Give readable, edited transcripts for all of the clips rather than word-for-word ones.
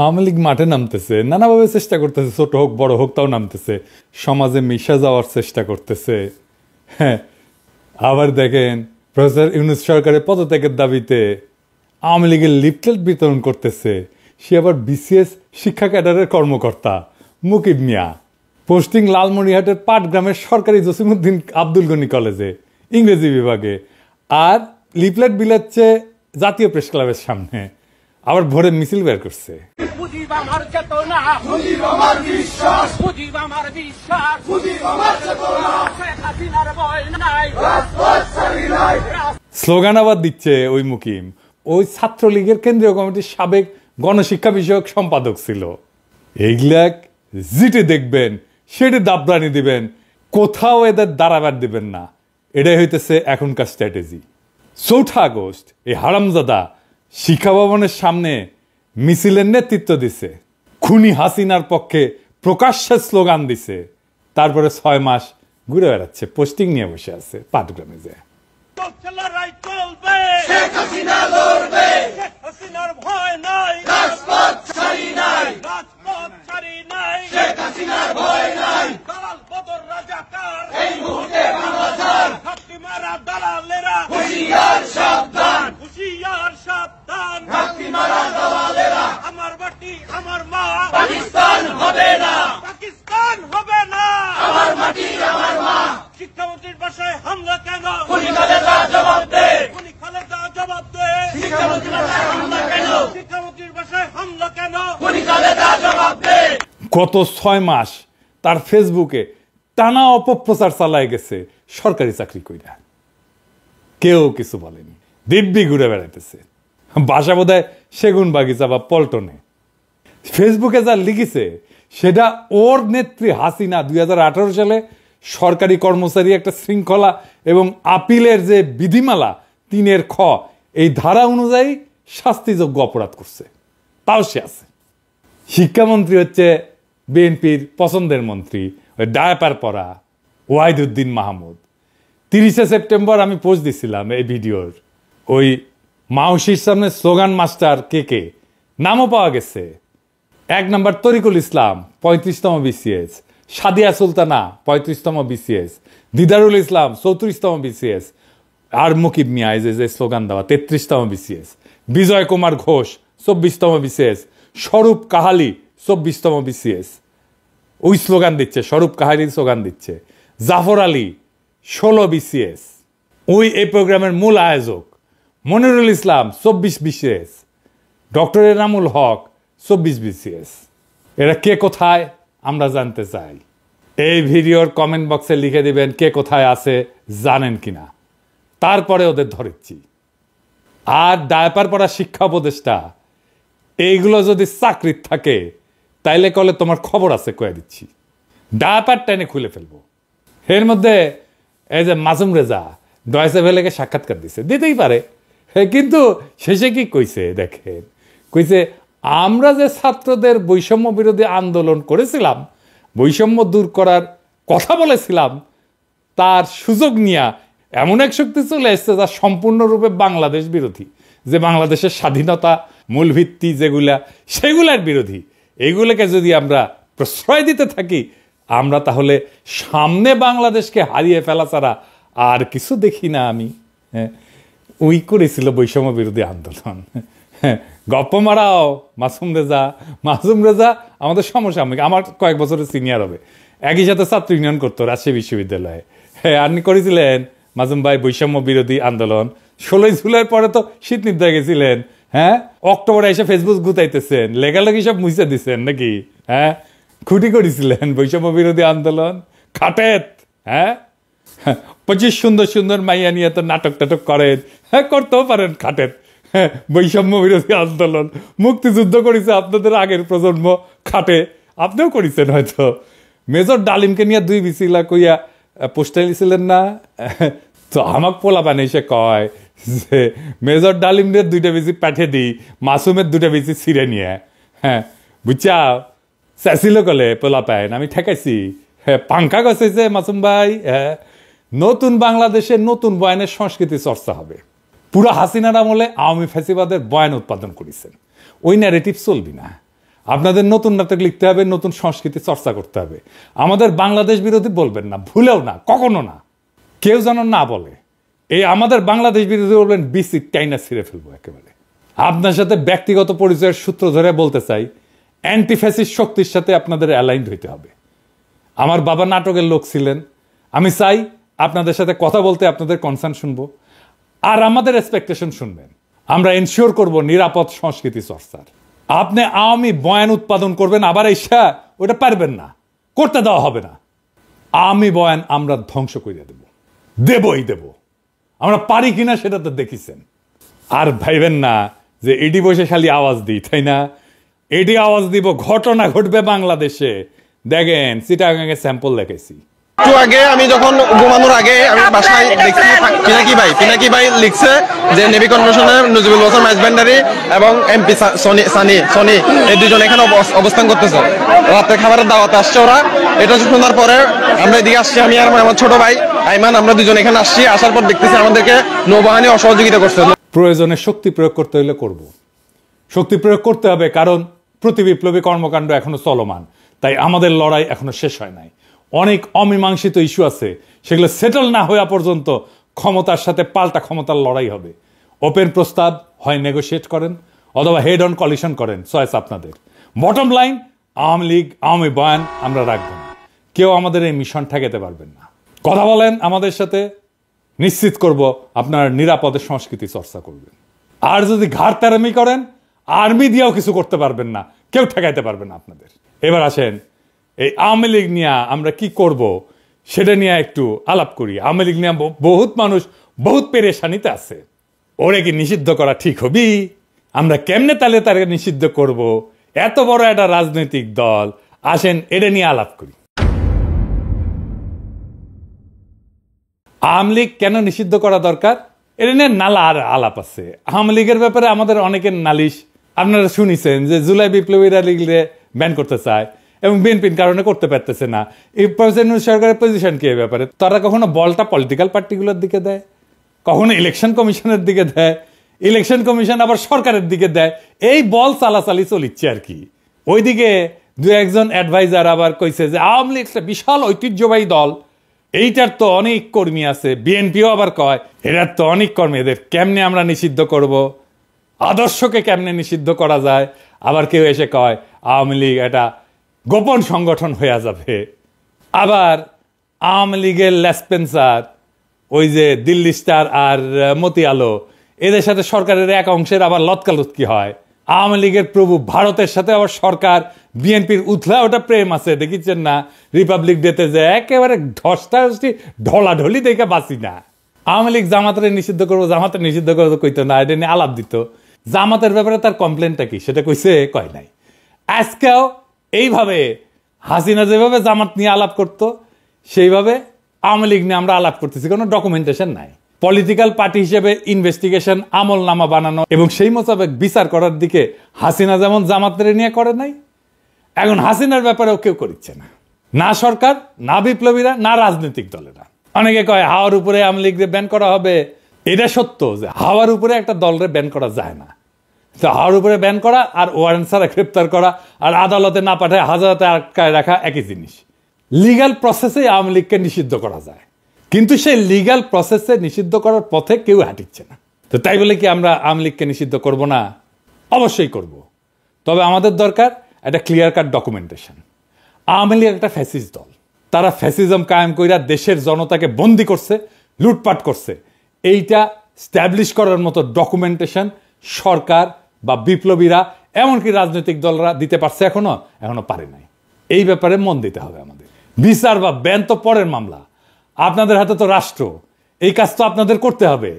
আওয়ামী লীগ মাঠে নামতেছে, নানাভাবে চেষ্টা করতেছে, ছোট হোক বড় হোক তাও নামতেছে, সমাজে মিশে যাওয়ার চেষ্টা করতেছে। হ্যাঁ, আবার দেখেন প্রফেসর ইউনূস সরকারের পদত্যাগের দাবিতে আওয়ামী লীগের লিফলেট বিতরণ করতেছে। সে আবার বিসিএস শিক্ষা ক্যাডারের কর্মকর্তা মুকিব মিয়া, পোস্টিং লালমনিরহাটের পাটগ্রামের সরকারি জসিমউদ্দিন আব্দুল গনি কলেজে ইংরেজি বিভাগে, আর লিফলেট বিলাচ্ছে জাতীয় প্রেস ক্লাবের সামনে। আবার ভোরে মিছিল বের করছে। স্লোগান আবার দিচ্ছে ওই মুকিম। ওই ছাত্রলীগের কেন্দ্রীয় কমিটির সাবেক গণশিক্ষা বিষয়ক সম্পাদক ছিল। এইগুলা যেটি দেখবেন সেটি দাবরানি দিবেন, কোথাও এদের দাঁড়াবার দিবেন না। এটাই হইতেছে এখনকার স্ট্র্যাটেজি। 4 আগস্ট এই হারামজাদা শিক্ষা ভবনের সামনে মিছিলের নেতৃত্ব দিছে, খুনি হাসিনার পক্ষে প্রকাশ্যে স্লোগান দিছে। তারপরে 6 মাস ঘুরে বেড়াচ্ছে, পোস্টিং নিয়ে বসে আছে পাটগ্রামে। যে আমার মাটি আমার মা, পাকিস্তান হবে না, পাকিস্তান হবে না, আমার মাটি আমার মা। শিক্ষামন্ত্রীর বাসায় হামলা কেন? খুনি খালেদা জবাব দে, খুনি খালেদা জবাব দে। শিক্ষামন্ত্রীর বাসায় হামলা কেন? শিক্ষামন্ত্রীর বাসায় হামলা কেন? খুনি খালেদা জবাব দে। গত 6 মাস তার ফেসবুকে টানা অপপ্রচার চালায় গেছে সরকারি চাকরি কইরা। কেউ কিছু বলেনি, দিব্যি ঘুরে বেড়াইতেছে। বাসা বোধহয় সেগুন বাগিচা বা পল্টনে। ফেসবুকে যা লিখেছে সেটা ওর নেত্রী হাসিনা 2018 সালে সরকারি কর্মচারী একটা শৃঙ্খলা এবং আপিলের যে বিধিমালা 3 খ এই ধারা অনুযায়ী শাস্তিযোগ্য অপরাধ করছে, তাও সে আছে। শিক্ষামন্ত্রী হচ্ছে বিএনপির পছন্দের মন্ত্রী, ওই ডায়াপার পরা ওয়াহিদুদ্দিন মাহমুদ। 30 সেপ্টেম্বর আমি পোস্ট দিছিলাম এই ভিডিওর। ওই মাউসির সামনে স্লোগান মাস্টার কে নামও পাওয়া গেছে। 1 নম্বর তরিকুল ইসলাম 35তম বিসিএস, সাদিয়া সুলতানা 35তম বিসিএস, দিদারুল ইসলাম 34তম বিসিএস, আর মুকিব মিয়া যে স্লোগান দেওয়া 33তম বিসিএস, বিজয় কুমার ঘোষ 24তম বিসিএস, স্বরূপ কাহালি 24তম বিসিএস। ওই স্লোগান দিচ্ছে, স্বরূপ কাহালির স্লোগান দিচ্ছে। জাফর আলী 16 বিসিএস। ওই এই প্রোগ্রামের মূল আয়োজক মনিরুল ইসলাম 24 BCS, doctor Enamul Haque 24 BCS. এরা কে কোথায় আমরা জানতে চাই। এই ভিডিওর কমেন্ট বক্সে লিখে দিবেন কে কোথায় আছে জানেন কিনা, তারপরে ওদের ধরেছি। আর ডায়াপার পড়া শিক্ষা উপদেষ্টা এইগুলো যদি চাকরির থাকে তাইলে কলে তোমার খবর আছে কয়ে দিচ্ছি, ডায়াপার টেনে খুলে ফেলবো। এর মধ্যে এই যে মাসুম রেজা ডয়েচে ভেলেকে সাক্ষাৎকার দিছে, দিতেই পারে, কিন্তু শেষে কি কইছে দেখেন, কইছে আমরা যে ছাত্রদের বৈষম্য বিরোধী আন্দোলন করেছিলাম, বৈষম্য দূর করার কথা বলেছিলাম, তার সুযোগ নিয়ে এমন এক শক্তি চলে এসছে যা সম্পূর্ণরূপে বাংলাদেশ বিরোধী, যে বাংলাদেশের স্বাধীনতা মূল ভিত্তি যেগুলা সেগুলার বিরোধী। এইগুলোকে যদি আমরা প্রশ্রয় দিতে থাকি আমরা তাহলে সামনে বাংলাদেশকে হারিয়ে ফেলা ছাড়া আর কিছু দেখি না আমি। ওই করেছিল বৈষম্য বিরোধী আন্দোলন। গপ্প মারাও মাসুম রেজা। মাসুম রেজা আমাদের সমসাময়িক, আমার কয়েক বছরের সিনিয়র হবে, একই সাথে ছাত্র ইউনিয়ন করতো রাজশাহী বিশ্ববিদ্যালয়ে। হ্যাঁ, আপনি করেছিলেন মাসুম ভাই বৈষম্য বিরোধী আন্দোলন। 16 জুলাইয়ের পরে তো শীত নিতে গেছিলেন। হ্যাঁ, অক্টোবরে এসে ফেসবুক গুতাইতেছেন, লেগালেগি সব মুছে দিচ্ছেন নাকি? হ্যাঁ, খুঁটি করেছিলেন বৈষম্য বিরোধী আন্দোলন খাটেত। হ্যাঁ, 25 সুন্দর সুন্দর মাইয়া নিয়ে তো নাটক টাটক করেন। হ্যাঁ, করতেও পারেন খাটেত। হ্যাঁ, বৈষম্য বিরোধী আন্দোলন মুক্তিযুদ্ধ করেছে আপনাদের আগের প্রজন্ম, খাটে আপনিও করেছেন হয়তো। মেজর ডালিমকে নিয়ে 2 বিসিলা কইয়া পোস্টার দিয়েছিলেন না? তো আমাক পোলা বানিয়েছে কয় যে মেজর ডালিম দিয়ে 2টা বিসি পাঠিয়ে দিই, মাসুমের 2টা বিসি ছিঁড়ে নিয়ে। হ্যাঁ, বুঝছা চাইছিল কলে পোলা পায়ন, আমি ঠেকাইছি। হ্যাঁ, পাঙ্খা গছেছে মাসুম ভাই। হ্যাঁ, নতুন বাংলাদেশে নতুন বয়ানের সংস্কৃতি চর্চা হবে। পুরো হাসিনার আমলে আওয়ামী ফ্যাসিবাদের বয়ান উৎপাদন করেছেন, ওই ন্যারেটিভ চলবি না। আপনাদের নতুন নাটক লিখতে হবে, নতুন সংস্কৃতি চর্চা করতে হবে। আমাদের বাংলাদেশ বিরোধী বলবেন না, ভুলেও না, কখনো না, কেউ যেন না বলে। এই আমাদের বাংলাদেশ বিরোধী বলবেন বিসি টাইনা ছিঁড়ে ফেলবো একেবারে। আপনার সাথে ব্যক্তিগত পরিচয়ের সূত্র ধরে বলতে চাই, অ্যান্টিফ্যাসিস্ট শক্তির সাথে আপনাদের অ্যালাইন্ড হইতে হবে। আমার বাবা নাটকের লোক ছিলেন, আমি চাই আপনাদের সাথে কথা বলতে আপনাদের কনসার্ন শুনবো, আর আমাদের এক্সপেকটেশন শুনবেন। আমরা এনশিওর করব নিরাপদ সংস্কৃতি চর্চার। আপনি আওয়ামী বয়ান উৎপাদন করবেন, আবার এসা ওটা পারবেন না, করতে দেওয়া হবে না। আওয়ামী বয়ান আমরা ধ্বংস করে দেবই দেব। আমরা পারি কিনা সেটা তো দেখিছেন। আর ভাইবেন না যে এডি বসে খালি আওয়াজ দিই, তাই না? এডি আওয়াজ দিব, ঘটনা ঘটবে বাংলাদেশে। দেখেন চিটাগাঙে স্যাম্পল দেখেছি। একটু আগে আমি যখন ঘুমানোর আগে আমি বাসায় দেখছি পিনাকি ভাই লিখছে যে নেভি কনভেনশনের নজিবুল হোসেন মাইজভান্ডারি এবং এমপি সনি এই দুজন এখানে অবস্থান করতেছে। রাতে খাবারের দাওয়াতে আসছে ওরা। এটা শোনার পরে আমরা এদিকে আসছি, আমি আর আমার ছোট ভাই আইমান, আমরা দুজন এখানে আসছি। আসার পর দেখতেছি আমাদেরকে নৌবাহিনী অসহযোগিতা করছে। প্রয়োজনে শক্তি প্রয়োগ করতে হলে করব, শক্তি প্রয়োগ করতে হবে, কারণ প্রতি বিপ্লবী কর্মকাণ্ড এখনো চলমান। তাই আমাদের লড়াই এখনো শেষ হয় নাই। অনেক অমীমাংসিত ইস্যু আছে, সেগুলো সেটেল না হওয়া পর্যন্ত ক্ষমতার সাথে পাল্টা ক্ষমতার লড়াই হবে। ওপেন প্রস্তাব হয় নেগোশিয়েট করেন, অথবা হেড অন কলিশন করেন, চয়েস আপনাদের। বটম লাইন, আওয়ামী লীগ আওয়ামী বয়ান আমরা রাখবো না। কেউ আমাদের এই মিশন ঠেকাতে পারবেন না। কথা বলেন আমাদের সাথে, নিশ্চিত করব আপনার নিরাপদে সংস্কৃতি চর্চা করবেন। আর যদি ঘাড়তারামি করেন, আর্মি দিয়েও কিছু করতে পারবেন না, কেউ ঠেকাইতে পারবে না আপনাদের। এবার আসেন এই আওয়ামী লীগ নিয়ে আমরা কি করব সেটা নিয়ে একটু আলাপ করি। আওয়ামী লীগ নিয়ে বহুত মানুষ বহুত পেরেশানিতে আছে। ওরে কি নিষিদ্ধ করা ঠিক হবি? আমরা কেমনে তাহলে তাকে নিষিদ্ধ করব? এত বড় একটা রাজনৈতিক দল, আসেন এটা নিয়ে আলাপ করি। আওয়ামী লীগ কেন নিষিদ্ধ করা দরকার এটা নিয়ে নালা আর আলাপ আছে। আওয়ামী লীগের ব্যাপারে আমাদের অনেকের নালিশ আপনারা শুনিছেন যে জুলাই বিপ্লবীরা লীগরে ব্যান করতে চায় এবং বিএনপির কারণে করতে পারতেছে না। এই সরকারের পজিশন কি এই ব্যাপারে? তারা কখনো বলটা পলিটিক্যাল পার্টিগুলোর দিকে দেয়, কখনো ইলেকশন কমিশনের দিকে দেয়, ইলেকশন কমিশন আবার সরকারের দিকে দেয়। এই বল চালাচালি চলিচ্ছে আর কি। ওইদিকে দু একজন অ্যাডভাইজার আবার কইছে যে আওয়ামী লীগ একটা বিশাল ঐতিহ্যবাহী দল, এইটার তো অনেক কর্মী আছে। বিএনপিও আবার কয় এটার তো অনেক কর্মী, এদের কেমনে আমরা নিষিদ্ধ করব, আদর্শকে কেমনে নিষিদ্ধ করা যায়। আবার কেউ এসে কয় আওয়ামী লীগ এটা গোপন সংগঠন হয়ে যাবে। আবার আওয়ামী লীগের লেসপেন্সার, ওই যে দিল্লি স্টার আর মতি আলো, এদের সাথে সরকারের এক অংশের আবার লতকালুতকি হয়। আওয়ামী লীগের প্রভু ভারতের সাথে আবার সরকার বিএনপির উথলা ওটা প্রেম আছে, দেখিচ্ছেন না? রিপাবলিক ডেতে যে একেবারে ধস্তাধস্তি ঢলাঢলি দেখে বাঁচি না। আওয়ামী লীগ জামাতের নিষিদ্ধ করবো, জামাতের নিষিদ্ধ করবো কইতো না, এটা নিয়ে আলাপ দিত। জামাতের ব্যাপারে তার কমপ্লেনটা কি সেটা কইছে? কয় নাই। আজকেও এইভাবে হাসিনা যেভাবে জামাত নিয়ে আলাপ করতো সেইভাবে আওয়ামী লীগ নিয়ে আমরা আলাপ করতেছি, কোনো ডকুমেন্টেশন নাই। পলিটিক্যাল পার্টি হিসেবে ইনভেস্টিগেশন, আমল নামা বানানো এবং সেই মোতাবেক বিচার করার দিকে হাসিনা যেমন জামাতের নিয়ে করে নাই, এখন হাসিনার ব্যাপারেও কেউ করছে না। না সরকার, না বিপ্লবীরা, না রাজনৈতিক দলেরা। অনেকে কয় হাওয়ার উপরে আওয়ামী লীগকে ব্যান করা হবে। এটা সত্য যে হাওয়ার উপরে একটা দলরে ব্যান করা যায় না। তো হাওয়ার উপরে ব্যান করা আর ওয়ারেন্ট ছাড়া গ্রেপ্তার করা আর আদালতে না পাঠায় হাজারাতে আটকায় রাখা একই জিনিস। লিগ্যাল প্রসেসে আওয়ামী লীগকে নিষিদ্ধ করা যায়, কিন্তু সেই লিগ্যাল প্রসেসে নিষিদ্ধ করার পথে কেউ হাঁটিচ্ছে না। তো তাই বলে কি আমরা আওয়ামী লীগকে নিষিদ্ধ করব না? অবশ্যই করব। তবে আমাদের দরকার একটা clear cut documentation. Awami League একটা ফ্যাসিস্ট দল, তারা ফ্যাসিজম কায়েম কইরা দেশের জনতাকে বন্দি করছে, লুটপাট করছে। এইটা স্ট্যাবলিশ করার মতো ডকুমেন্টেশন সরকার বা বিপ্লবীরা এমনকি রাজনৈতিক দলরা দিতে পারছে এখনো পারে নাই। এই ব্যাপারে মন দিতে হবে আমাদের। বিচার বা ব্যান তো পরের মামলা, আপনাদের হাতে তো রাষ্ট্র, এই কাজ তো আপনাদের করতে হবে।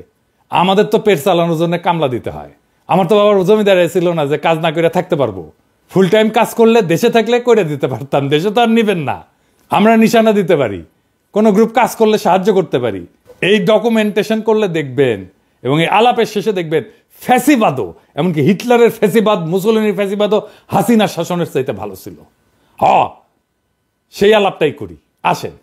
আমাদের তো পেট চালানোর জন্য কামলা দিতে হয়। আমার তো বাবার জমিদার ছিল না যে কাজ না করে থাকতে পারবো। ফুল টাইম কাজ করলে দেশে থাকলে করে দিতে পারতাম, দেশে তো আর নিবেন না। আমরা নিশানা দিতে পারি, কোনো গ্রুপ কাজ করলে সাহায্য করতে পারি। এই ডকুমেন্টেশন করলে দেখবেন এবং এই আলাপের শেষে দেখবেন ফ্যাসিবাদও, এমনকি হিটলারের ফ্যাসিবাদ, মুসলিনের ফ্যাসিবাদও হাসিনা শাসনের চাইতে ভালো ছিল। সেই আলাপটাই করি, আসেন।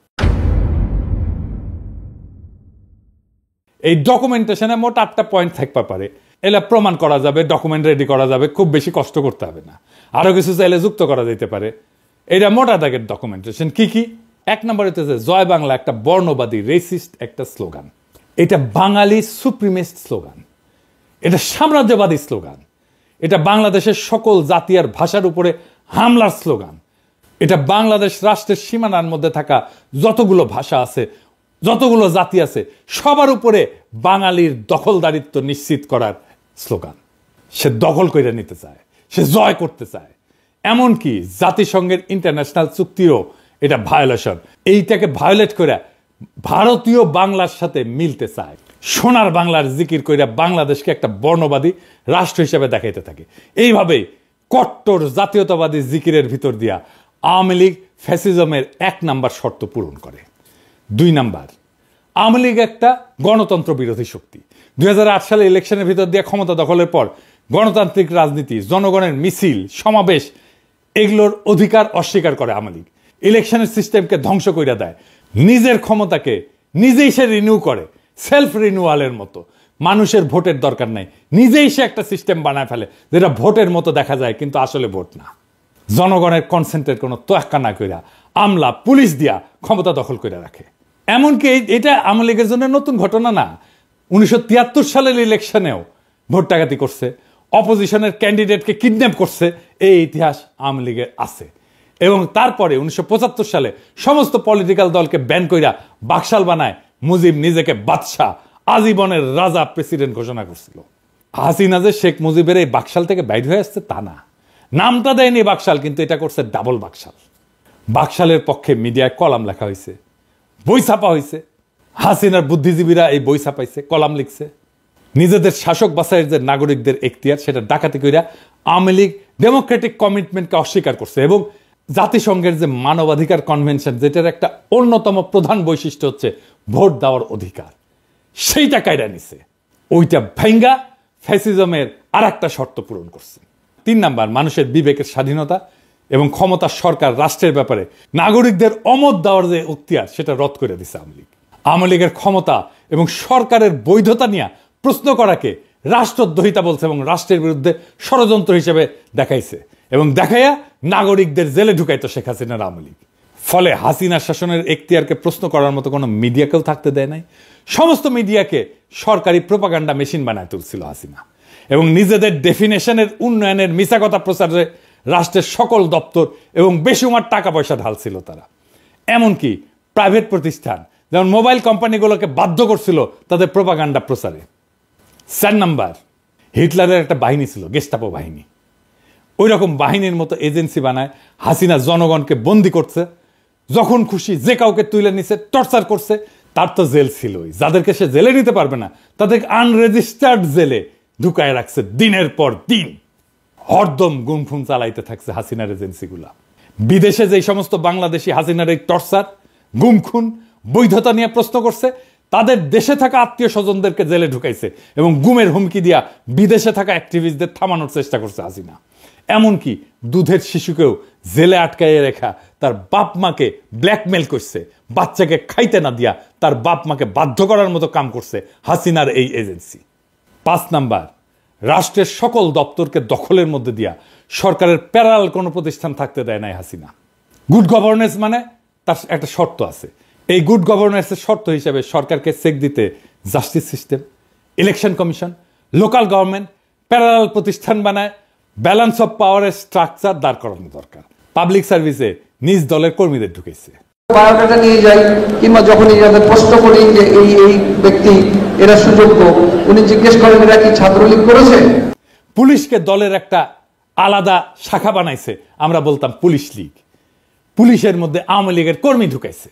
এই ডকুমেন্টেশনে মোট 8টা পয়েন্ট থাকতে পারে। এলা প্রমাণ করা যাবে, ডকুমেন্ট রেডি করা যাবে, খুব বেশি কষ্ট করতে হবে না। আরো কিছু চাইলে যুক্ত করা যেতে পারে। এটা মোটা দাগের ডকুমেন্টেশন। কি কি? এক নম্বর হচ্ছে জয় বাংলা একটা বর্ণবাদী রেসিস্ট একটা স্লোগান। এটা বাঙালি সুপ্রিমেস্ট স্লোগান, এটা সাম্রাজ্যবাদী স্লোগান, এটা বাংলাদেশের সকল জাতি আর ভাষার উপরে হামলার স্লোগান, এটা বাংলাদেশ রাষ্ট্রের সীমানার মধ্যে থাকা যতগুলো ভাষা আছে, যতগুলো জাতি আছে, সবার উপরে বাঙালির দখলদারিত্ব নিশ্চিত করার স্লোগান। সে দখল করে নিতে চায়, সে জয় করতে চায়, এমনকি জাতিসংঘের ইন্টারন্যাশনাল চুক্তিও এটা ভায়োলেশন। এইটাকে ভায়োলেট করে ভারতীয় বাংলার সাথে মিলতে চায়। সোনার বাংলার জিকির কইরা বাংলাদেশকে একটা বর্ণবাদী রাষ্ট্র হিসেবে দেখাইতে থাকে। এইভাবে কট্টর জাতীয়তাবাদী জিকিরের ভিতর দিয়া আওয়ামী লীগ ফ্যাসিজমের 1 নাম্বার শর্ত পূরণ করে। 2 নাম্বার, আওয়ামী লীগ একটা গণতন্ত্র বিরোধী শক্তি। 2008 সালে ইলেকশনের ভিতর দিয়ে ক্ষমতা দখলের পর গণতান্ত্রিক রাজনীতি, জনগণের মিছিল, সমাবেশ, এগুলোর অধিকার অস্বীকার করে আওয়ামী লীগ। ইলেকশনের সিস্টেমকে ধ্বংস করে দেয়, নিজের ক্ষমতাকে নিজেই সে রিনিউ করে, সেলফ রিনিউয়ালের মতো। মানুষের ভোটের দরকার নাই, নিজেই সে একটা সিস্টেম বানায় ফেলে যেটা ভোটের মতো দেখা যায় কিন্তু আসলে ভোট না। জনগণের কনসেন্টের কোনো তোয়াক্কা না কইরা আমলা পুলিশ দিয়া ক্ষমতা দখল করে রাখে। এমনকি এটা আওয়ামী লীগের জন্য নতুন ঘটনা না। 1973 সালের ইলেকশনেও ভোট ডাকাতি করছে, অপোজিশনের ক্যান্ডিডেটকে কিডন্যাপ করছে, এই ইতিহাস আওয়ামী লীগের আছে। এবং তারপরে 1975 সালে সমস্ত পলিটিক্যাল দলকে ব্যান কইরা বাকশাল বানায় মুজিব নিজেকে বাদশাহ, আজীবনের রাজা, প্রেসিডেন্ট ঘোষণা করছিল। হাসিনা যে শেখ মুজিবের এই বাকশাল থেকে বাইর হয়ে আসছে তা না, নামটা দেয়নি বাকশাল, কিন্তু এটা করছে ডাবল বাকশাল। বাকশালের পক্ষে মিডিয়ায় কলাম লেখা হয়েছে, বই ছাপা হয়েছে, হাসিনার বুদ্ধিজীবীরা এই বই ছাপাইছে, কলাম লিখছে। নিজেদের শাসক বাছাইয়ের যে নাগরিকদের এখতিয়ার, সেটা ডাকাতি কইরা আওয়ামী লীগ ডেমোক্রেটিক কমিটমেন্টকে অস্বীকার করছে। এবং জাতিসংঘের যে মানবাধিকার কনভেনশন, যেটার একটা অন্যতম প্রধান বৈশিষ্ট্য হচ্ছে ভোট দেওয়ার অধিকার, সেইটা কায়রা নিছে। ওইটা ভাঙ্গা ফ্যাসিজমের আর একটা শর্ত পূরণ করছে। 3 নাম্বার, মানুষের বিবেকের স্বাধীনতা এবং ক্ষমতার সরকার রাষ্ট্রের ব্যাপারে নাগরিকদের অমত দেওয়ার যে এখতিয়ার, সেটা রদ করে দিছে আওয়ামী লীগ। আওয়ামী লীগের ক্ষমতা এবং সরকারের বৈধতা নিয়ে প্রশ্ন করাকে রাষ্ট্রদ্রোহিতা বলছে এবং রাষ্ট্রের বিরুদ্ধে ষড়যন্ত্র হিসেবে দেখাইছে এবং দেখাইয়া নাগরিকদের জেলে ঢুকাইতো শেখ হাসিনার আওয়ামী লীগ। ফলে হাসিনার শাসনের এখতিয়ারকে প্রশ্ন করার মতো কোনো মিডিয়াকেও থাকতে দেয় নাই। সমস্ত মিডিয়াকে সরকারি প্রোপাগান্ডা মেশিন বানায় তুলছিল হাসিনা এবং নিজেদের ডেফিনেশনের উন্নয়নের মিছা কথা প্রচারে রাষ্ট্রের সকল দপ্তর এবং বেসুমার টাকা পয়সা ঢালছিল তারা। এমনকি প্রাইভেট প্রতিষ্ঠান যেমন মোবাইল কোম্পানিগুলোকে বাধ্য করছিল তাদের প্রোপাগান্ডা প্রচারে। 4 নাম্বার, হিটলারের একটা বাহিনী ছিল, গেস্টাপো বাহিনী। ওই রকম বাহিনীর মতো এজেন্সি বানায় হাসিনা জনগণকে বন্দি করছে, যখন খুশি যে কাউকে তুলে নিছে, টর্চার করছে। তার তো জেল ছিলই, যাদেরকে সে জেলে নিতে পারবে না তাদেরকে আনরেজিস্টার্ড জেলে ঢুকায় রাখছে দিনের পর দিন। হরদম গুমফুম চালাইতে থাকছে হাসিনার এজেন্সিগুলা। বিদেশে যে সমস্ত বাংলাদেশি হাসিনার এই টর্চার, গুমখুন, বৈধতা নিয়ে প্রশ্ন করছে, তাদের দেশে থাকা আত্মীয় স্বজনদেরকে জেলে ঢুকাইছে এবং গুমের হুমকি দিয়া বিদেশে থাকা অ্যাক্টিভিস্টদের থামানোর চেষ্টা করছে হাসিনা। এমনকি দুধের শিশুকেও জেলে আটকাইয়ে রেখা তার বাপ মাকে ব্ল্যাকমেল করছে, বাচ্চাকে খাইতে না দিয়া তার বাপ মাকে বাধ্য করার মতো কাম করছে হাসিনার এই এজেন্সি। 5 নাম্বার, রাষ্ট্রের সকল দপ্তরকে দখলের মধ্যে দিয়া সরকারের প্যারালাল কোনো প্রতিষ্ঠান থাকতে দেয় নাই হাসিনা। গুড গভর্নেন্স মানে তার একটা শর্ত আছে। এই গুড গভর্নেন্সের শর্ত হিসেবে সরকারকে চেক দিতে justice system, election commission, local government, parallel প্রতিষ্ঠান বানায় ব্যালেন্স অফ পাওয়ারের স্ট্রাকচার দাঁড় করানো দরকার। পাবলিক সার্ভিসে নিজ দলের কর্মীদের ঢুকেছে। বায়োডাটা নিয়ে যাই কিংবা যখনই যাদের প্রশ্ন করি যে এই ব্যক্তি এরা সুযোগ্য, উনি জিজ্ঞেস করেন এরা কি ছাত্রলীগ করেছে। পুলিশকে দলের একটা আলাদা শাখা বানাইছে, আমরা বলতাম পুলিশ লীগ। পুলিশের মধ্যে আওয়ামী লীগের কর্মী ঢুকাইছে,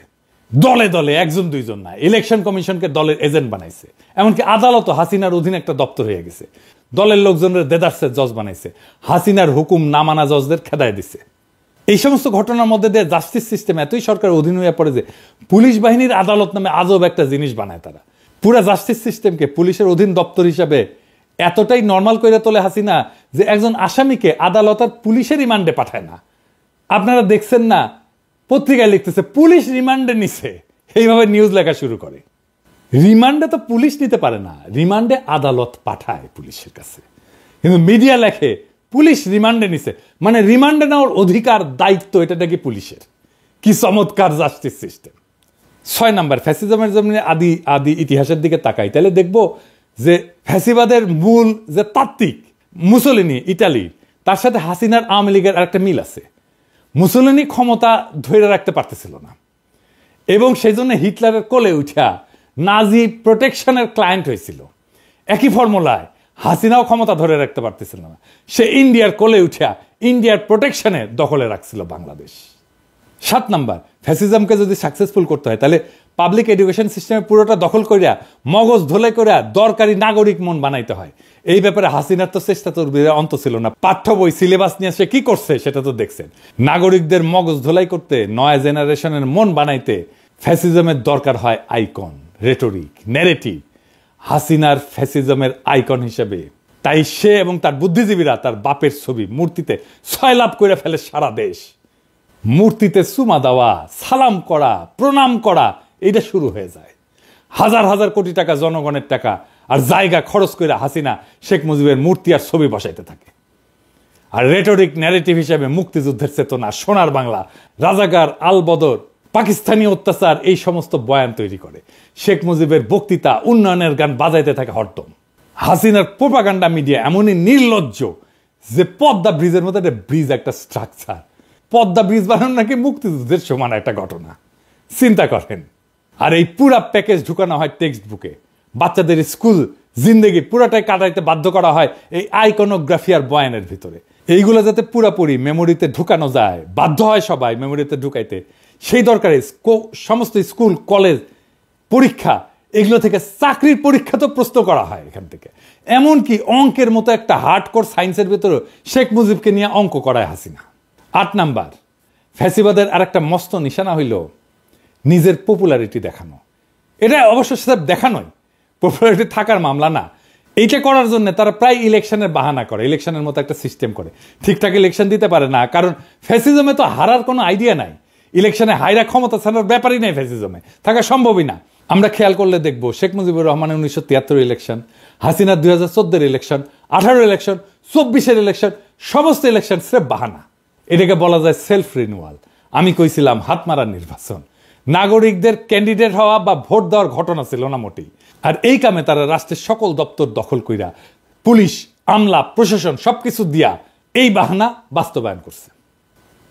দলে দলে, 1-2 না। ইলেকশন কমিশনকে দলের এজেন্ট বানাইছে। এমনকি আদালত হাসিনার অধীনে একটা দপ্তর হয়ে গেছে। দলের লোকজনের দেদারসের জজ বানাইছে, হাসিনার হুকুম না মানা জজদের খেদায় দিছে। এই সমস্ত ঘটনার মধ্যে দিয়ে জাস্টিস সিস্টেম এতই সরকারের অধীন হয়ে পড়ে যে পুলিশ বাহিনীর আদালত নামে আজব একটা জিনিস বানায় তারা। পুরা জাস্টিস সিস্টেমকে পুলিশের অধীন দপ্তর হিসাবে এতটাই নর্মাল করে তোলে হাসিনা যে একজন আসামিকে আদালত আর পুলিশের রিমান্ডে পাঠায় না। আপনারা দেখছেন না, পত্রিকায় লিখতেছে পুলিশ রিমান্ডে নিছে, এইভাবে নিউজ লেখা শুরু করে। রিমান্ডে তো পুলিশ নিতে পারে না, রিমান্ডে আদালত পাঠায় পুলিশের কাছে, কিন্তু মিডিয়া লেখে পুলিশ রিমান্ডে নিছে, মানে রিমান্ডে নেওয়ার অধিকার দায়িত্ব এটা নাকি পুলিশের। কি চমৎকার জাস্টিস সিস্টেম। 6 নাম্বার, ফ্যাসিজমের জন্য আদি ইতিহাসের দিকে তাকাই, তাহলে দেখব যে ফ্যাসিবাদের মূল যে তাত্ত্বিক মুসোলিনি ইটালি, তার সাথে হাসিনার আওয়ামী লীগের আরেকটা মিল আছে। মুসোলিনি ক্ষমতা ধরে রাখতে পারতেছিল না এবং সেই জন্য হিটলারের কোলে উঠা নাজি প্রোটেকশনের ক্লায়েন্ট হয়েছিল। একই ফর্মুলায় হাসিনাও ক্ষমতা ধরে রাখতে পারতেছিল না, সে ইন্ডিয়ার কোলে উঠা ইন্ডিয়ার প্রোটেকশনে দখলে রাখছিল বাংলাদেশ। 7 নাম্বার, ফ্যাসিজমকে যদি সাকসেসফুল করতে হয় তাহলে পাবলিক এডুকেশন সিস্টেমে পুরোটা দখল করিয়া মগজ ধোলাই করিয়া দরকারি নাগরিক মন বানাইতে হয়। এই ব্যাপারে হাসিনার তো চেষ্টা তো অন্ত ছিল না। পাঠ্য বই সিলেবাস নিয়ে সে কি করছে সেটা তো দেখছেন। নাগরিকদের মগজ ধোলাই করতে, নয়া জেনারেশনের মন বানাইতে ফ্যাসিজমের দরকার হয় আইকন, রেটরিক, ন্যারেটিভ। হাসিনার ফ্যাসিজমের আইকন হিসেবে তাই সে এবং তার বুদ্ধিজীবীরা তার বাপের ছবি মূর্তিতে সয়লাভ করে ফেলে সারা দেশ। মূর্তিতে চুমা দেওয়া, সালাম করা, প্রণাম করা, এইটা শুরু হয়ে যায়। হাজার হাজার কোটি টাকা জনগণের টাকা আর জায়গা খরচ করে হাসিনা শেখ মুজিবের মূর্তি আর ছবি বসাইতে থাকে। আর রেটরিক ন্যারেটিভ হিসেবে মুক্তিযুদ্ধের চেতনা, সোনার বাংলা, রাজাকার, আলবদর, পাকিস্তানি অত্যাচার, এই সমস্ত বয়ান তৈরি করে। শেখ মুজিবের বক্তৃতা, উন্নয়নের গান বাজাইতে থাকে হরদম। হাসিনার প্রোপাগান্ডা মিডিয়া এমনই নির্লজ্জ যে পদ্মা ব্রিজের মধ্যে একটা ব্রিজ, একটা স্ট্রাকচার, পদ্মা ব্রিজ বানানো নাকি মুক্তিযুদ্ধের সমান একটা ঘটনা। চিন্তা করেন। আর এই পুরা প্যাকেজ ঢুকানো হয় টেক্সট বুকে। বাচ্চাদের স্কুল জিন্দেগি পুরাটাই কাটাইতে বাধ্য করা হয় এই আইকনোগ্রাফি আর বয়ানের ভিতরে। এইগুলো যাতে পুরাপুরি মেমোরিতে ঢুকানো যায়, বাধ্য হয় সবাই মেমোরিতে ঢুকাইতে, সেই দরকারে সমস্ত স্কুল, কলেজ, পরীক্ষা, এগুলো থেকে চাকরির পরীক্ষা তো প্রশ্ন করা হয় এখান থেকে। এমনকি অঙ্কের মতো একটা হার্ডকোর সায়েন্সের ভিতরে শেখ মুজিবকে নিয়ে অঙ্ক করায় হাসিনা। 8 নাম্বার, ফ্যাসিবাদের আর একটা মস্ত নিশানা হইল নিজের পপুলারিটি দেখানো। এটা অবশ্য সেটা দেখানোই, পপুলারিটি থাকার মামলা না। এইটা করার জন্য তারা প্রায় ইলেকশনের বাহানা করে, ইলেকশনের মতো একটা সিস্টেম করে। ঠিকঠাক ইলেকশন দিতে পারে না, কারণ ফ্যাসিজমে তো হারার কোনো আইডিয়া নাই। ইলেকশনে হাইরা ক্ষমতা ছাড়ার ব্যাপারই নেই, ফ্যাসিজমে থাকা সম্ভবই না। আমরা খেয়াল করলে দেখবো শেখ মুজিবুর রহমানের 1973 ইলেকশন, হাসিনার 2014 ইলেকশন, 18 ইলেকশন, 24 ইলেকশন, সমস্ত ইলেকশন স্রেফ বাহানা। এটাকে বলা যায় সেলফ রিনিউয়াল। আমি কইছিলাম হাতমারা নির্বাচন। নাগরিকদের ক্যান্ডিডেট হওয়া বা ভোট দেওয়ার ঘটনা ছিল না মোটেই। আর এই কামে তারা রাষ্ট্রের সকল দপ্তর দখল কইরা পুলিশ, আমলা, প্রশাসন সবকিছু দিয়া এই বাহানা বাস্তবায়ন করছে।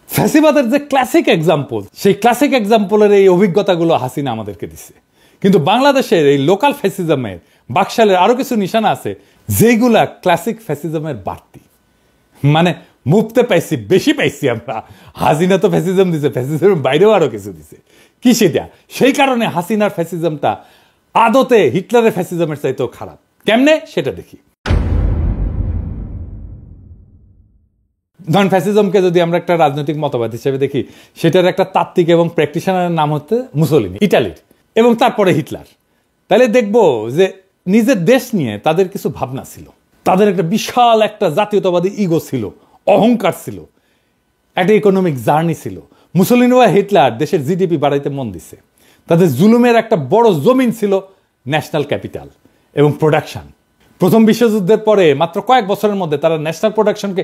ফ্যাসিবাদের যে ক্লাসিক এক্সাম্পল, সেই ক্লাসিক এক্সাম্পলের এই অভিজ্ঞতাগুলো হাসিনা আমাদেরকে দিছে। কিন্তু বাংলাদেশের এই লোকাল ফ্যাসিজমের বাকশালের আরো কিছু নিশানা আছে যেগুলা ক্লাসিক ফ্যাসিজমের বাড়তি, মানে মুফতে পাইছি, বেশি পাইছি আমরা। হাসিনা তো ফ্যাসিজম দিছে, ফ্যাসিজমের বাইরেও আরো কিছু দিছে। কি সেটা? সেই কারণে হাসিনার ফ্যাসিজমটা আদতে হিটলারের ফ্যাসিজমের চাইতেও খারাপ। কেমনে সেটা দেখি। ধরেন ফ্যাসিজমকে যদি আমরা একটা রাজনৈতিক মতবাদ হিসেবে দেখি, সেটার একটা তাত্ত্বিক এবং প্র্যাকটিশনারের নাম হচ্ছে মুসোলিনি, ইটালির, এবং তারপরে হিটলার। তাহলে দেখব যে নিজের দেশ নিয়ে তাদের কিছু ভাবনা ছিল, তাদের একটা বিশাল একটা জাতীয়তাবাদী ইগো ছিল, অহংকার ছিল, একটা ইকোনমিক জার্নি ছিল। মুসোলিনি বা হিটলার দেশের জিডিপি বাড়াইতে মন দিছে। তাদের জুলুমের একটা বড় জমিন ছিল ন্যাশনাল ক্যাপিটাল এবং প্রোডাকশন। প্রথম বিশ্বযুদ্ধের পরে মাত্র কয়েক বছরের মধ্যে তারা ন্যাশনাল প্রোডাকশনকে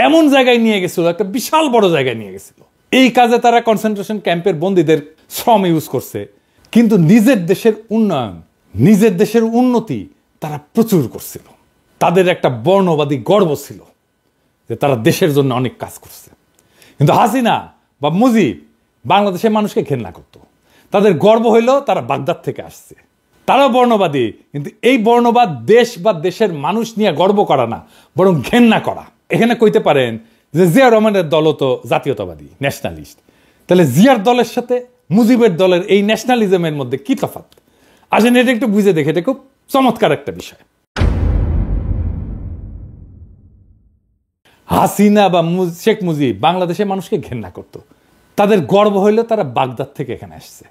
এমন জায়গায় নিয়ে গেছিল, একটা বিশাল বড় জায়গায় নিয়ে গেছিল। এই কাজে তারা কনসেন্ট্রেশন ক্যাম্পের বন্দীদের শ্রম ইউজ করছে, কিন্তু নিজের দেশের উন্নয়ন, নিজের দেশের উন্নতি তারা প্রচুর করছিল। তাদের একটা বর্ণবাদী গর্ব ছিল যে তারা দেশের জন্য অনেক কাজ করছে। কিন্তু হাসিনা বা মুজিব বাংলাদেশের মানুষকে ঘেন্না করত। তাদের গর্ব হইল তারা বাগদাদ থেকে আসছে। তারাও বর্ণবাদী, কিন্তু এই বর্ণবাদ দেশ বা দেশের মানুষ নিয়ে গর্ব করা না, বরং ঘেন্না করা। এখানে কইতে পারেন যে জিয়া রহমানের দলও তো জাতীয়তাবাদী, ন্যাশনালিস্ট। তাহলে জিয়ার দলের সাথে মুজিবের দলের এই ন্যাশনালিজমের মধ্যে কি তফাৎ? আসেন এটা একটু বুঝে দেখে, এটা খুব চমৎকার একটা বিষয়। হাসিনা বা শেখ মুজিব বাংলাদেশের মানুষকে ঘেন্না করত। তাদের গর্ব হইল তারা বাগদাদ থেকে এখানে আসছে।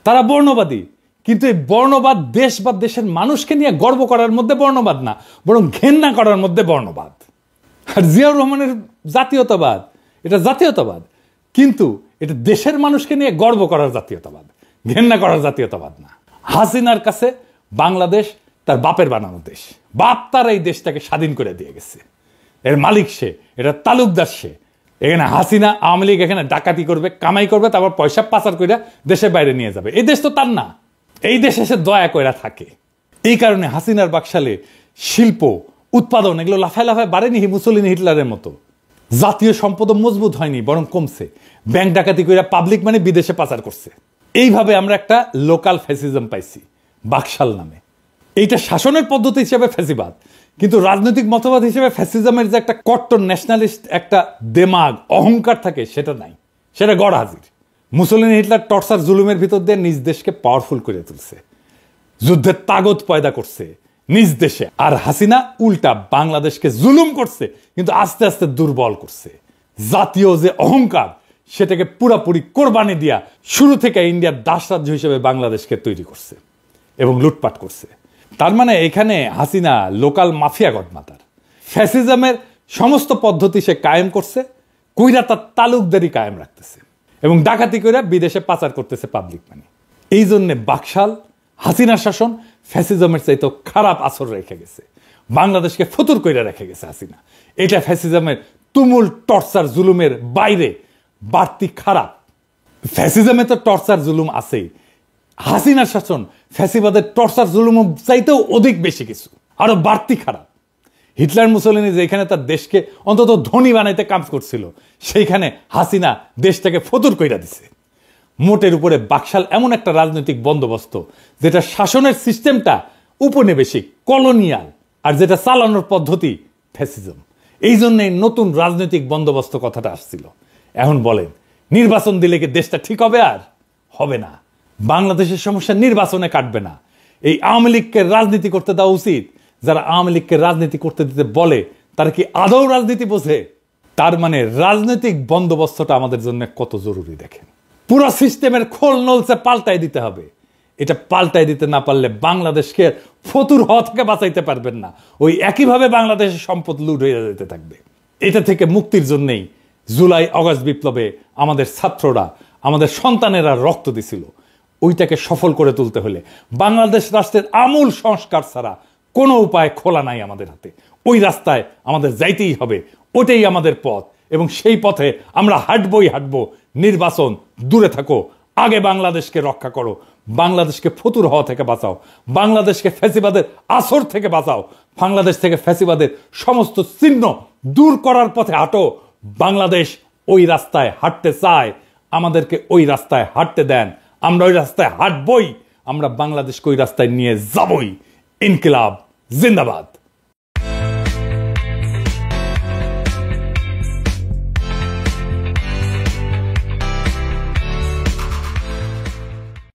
তারা বর্ণবাদী, কিন্তু এই বর্ণবাদ দেশ বা দেশের মানুষকে নিয়ে গর্ব করার মধ্যে বর্ণবাদ না, বরং ঘেন্না করার মধ্যে বর্ণবাদ। আর জিয়াউর রহমানের জাতীয়তাবাদ, এটা জাতীয়তাবাদ, কিন্তু এটা দেশের মানুষকে নিয়ে গর্ব করার জাতীয়তাবাদ, ঘেন্না করার জাতীয়তাবাদ না। হাসিনার কাছে বাংলাদেশ তার বাপের বানানো দেশ, বাপ তার এই দেশটাকে স্বাধীন করে দিয়ে গেছে, এর মালিক সে, এটা তালুকদার সে। এখানে হাসিনা আওয়ামী লীগ এখানে ডাকাতি করবে, কামাই করবে, তারপর পয়সা পাচার করে দেশের বাইরে নিয়ে যাবে। এই দেশ তো তার না, এই দেশে সে দয়া কইরা থাকে। এই কারণে হাসিনার বাকশালে শিল্প উৎপাদন এগুলো লাফায় লাফায় বাড়েনি মুসলিন হিটলারের মতো। জাতীয় সম্পদও মজবুত হয়নি, বরং কমছে। ব্যাংক ডাকাতি কইরা পাবলিক মানে বিদেশে পাচার করছে। এইভাবে আমরা একটা লোকাল ফ্যাসিজম পাইছি বাকশাল নামে। এইটা শাসনের পদ্ধতি হিসেবে ফ্যাসিবাদ, কিন্তু রাজনৈতিক মতবাদ হিসেবে ফ্যাসিজমের যে একটা কট্টর ন্যাশনালিস্ট একটা দেমাগ অহংকার থাকে সেটা নাই, সেটা গড় হাজির। মুসলিন হিটলার টর্চার জুলুমের ভিতর দিয়ে নিজ দেশকে পাওয়ারফুল করে তুলছে, যুদ্ধের তাগত পয়দা করছে নিজ দেশে। আর হাসিনা উল্টা বাংলাদেশকে জুলুম করছে, কিন্তু আস্তে আস্তে দুর্বল করছে। জাতীয় যে অহংকার সেটাকে পুরাপুরি কোরবানি দিয়া শুরু থেকে ইন্ডিয়ার দাস রাজ্য হিসেবে বাংলাদেশকে তৈরি করছে এবং লুটপাট করছে। তার মানে এখানে হাসিনা লোকাল মাফিয়া গডমাতার। ফ্যাসিজমের সমস্ত পদ্ধতি সে কায়েম করছে, কইরা তার তালুকদারি কায়েম রাখতেছে এবং ডাকাতি কইরা বিদেশে পাচার করতেছে পাবলিক মানি। এই জন্যে বাকশাল হাসিনার শাসন ফ্যাসিজমের চাইতে খারাপ আসর রেখে গেছে, বাংলাদেশকে ফতুর কইরা রেখে গেছে হাসিনা। এটা ফ্যাসিজমের তুমুল টর্চার জুলুমের বাইরে বাড়তি খারাপ। ফ্যাসিজমে তো টর্চার জুলুম আছেই, হাসিনার শাসন ফ্যাসিবাদের টর্চার জুলুম চাইতেও অধিক বেশি কিছু, আরো বাড়তি খারাপ। হিটলার মুসলিনি যেখানে তার দেশকে অন্তত ধনী বানাইতে কাজ করছিল, সেইখানে হাসিনা দেশটাকে ফতুর কইরা দিছে। মোটের উপরে বাকশাল এমন একটা রাজনৈতিক বন্দোবস্ত যেটা শাসনের সিস্টেমটা উপনিবেশিক কলোনিয়াল, আর যেটা চালানোর পদ্ধতি ফ্যাসিজম। এই জন্যই নতুন রাজনৈতিক বন্দোবস্ত কথাটা আসছিল। এখন বলেন, নির্বাচন দিলে কি দেশটা ঠিক হবে? আর হবে না। বাংলাদেশের সমস্যা নির্বাচনে কাটবে না। এই আওয়ামী লীগকে রাজনীতি করতে দেওয়া উচিত। যারা আওয়ামী লীগকে রাজনীতি করতে দিতে বলে তারা কি আদৌ রাজনীতি বোঝে? তার মানে রাজনৈতিক বন্দোবস্তটা আমাদের জন্য কত জরুরি দেখেন। পুরো সিস্টেমের খোল নলসে পাল্টাই দিতে হবে। এটা পাল্টাই দিতে না পারলে বাংলাদেশকে ফতুর হওয়া থেকে বাঁচাইতে পারবেন না। ওই একইভাবে বাংলাদেশের সম্পদ লুট হয়ে যেতে থাকবে। এটা থেকে মুক্তির জন্যই জুলাই অগাস্ট বিপ্লবে আমাদের ছাত্ররা, আমাদের সন্তানেরা রক্ত দিছিল। ওইটাকে সফল করে তুলতে হলে বাংলাদেশ রাষ্ট্রের আমূল সংস্কার ছাড়া কোনো উপায় খোলা নাই আমাদের হাতে। ওই রাস্তায় আমাদের যাইতেই হবে, ওটাই আমাদের পথ এবং সেই পথে আমরা হাঁটবো। নির্বাচন দূরে থাকো, আগে বাংলাদেশকে রক্ষা করো, বাংলাদেশকে ফতুর হওয়া থেকে বাঁচাও, বাংলাদেশকে ফ্যাসিবাদের আসর থেকে বাঁচাও, বাংলাদেশ থেকে ফ্যাসিবাদের সমস্ত চিহ্ন দূর করার পথে হাঁটো। বাংলাদেশ ওই রাস্তায় হাঁটতে চায়, আমাদেরকে ওই রাস্তায় হাঁটতে দেন। আমরা ওই রাস্তায় হাঁটবই, আমরা বাংলাদেশকে ওই রাস্তায় নিয়ে যাবই। ইনকিলাব জিন্দাবাদ।